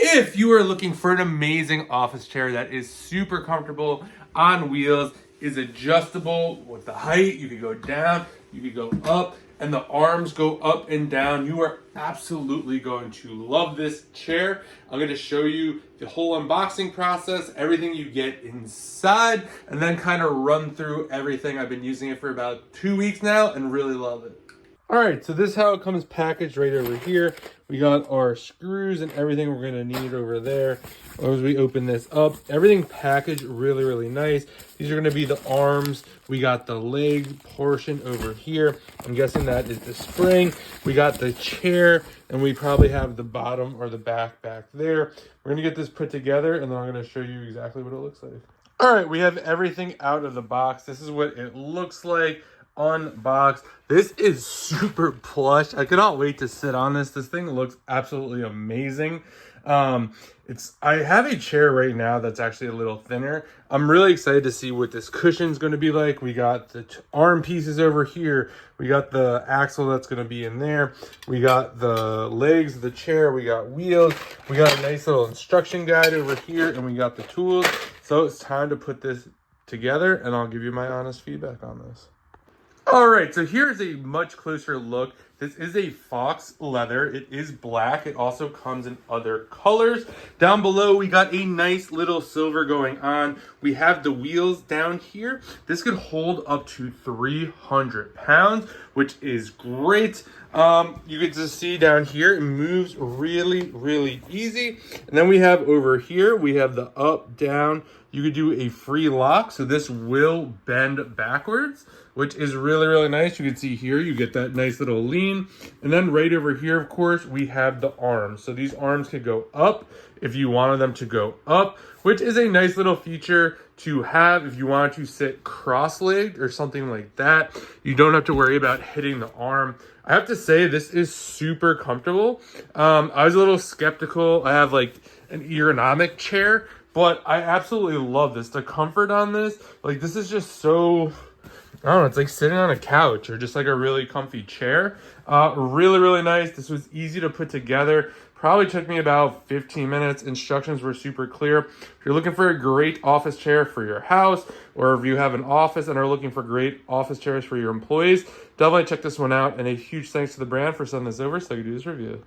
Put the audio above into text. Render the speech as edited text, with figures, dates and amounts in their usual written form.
If you are looking for an amazing office chair that is super comfortable on wheels, is adjustable with the height, you could go down, you could go up, and the arms go up and down, you are absolutely going to love this chair. I'm going to show you the whole unboxing process, everything you get inside, and then kind of run through everything. I've been using it for about 2 weeks now and really love it. All right, so this is how it comes packaged right over here. We got our screws and everything we're gonna need over there. As we open this up, everything packaged really, really nice. These are gonna be the arms. We got the leg portion over here. I'm guessing that is the spring. We got the chair, and we probably have the bottom or the back there. We're gonna get this put together, and then I'm gonna show you exactly what it looks like. All right, we have everything out of the box. This is what it looks like unboxed. This is super plush. I cannot wait to sit on this. This thing looks absolutely amazing. I have a chair right now that's actually a little thinner. I'm really excited to see what this cushion is going to be like. We got the arm pieces over here. We got the axle that's going to be in there. We got the legs of the chair. We got wheels. We got a nice little instruction guide over here, and we got the tools. So it's time to put this together, and I'll give you my honest feedback on this. All right, so here's a much closer look. This is a fox leather. It is black. It also comes in other colors. Down below, we got a nice little silver going on. We have the wheels down here. This could hold up to 300 pounds, which is great. You get to see down here, it moves really, really easy. And then we have over here, we have the up, down. You could do a free lock, so this will bend backwards, which is really, really nice. You can see here, you get that nice little lean. And then right over here, of course, we have the arms. So these arms could go up if you wanted them to go up, which is a nice little feature to have if you want to sit cross-legged or something like that. You don't have to worry about hitting the arm. I have to say, this is super comfortable. I was a little skeptical. I have like an ergonomic chair, but I absolutely love this. The comfort on this, like this is just so, I don't know, it's like sitting on a couch or just like a really comfy chair. Really, really nice. This was easy to put together. Probably took me about 15 minutes. Instructions were super clear. If you're looking for a great office chair for your house, or if you have an office and are looking for great office chairs for your employees, definitely check this one out. And a huge thanks to the brand for sending this over so I could do this review.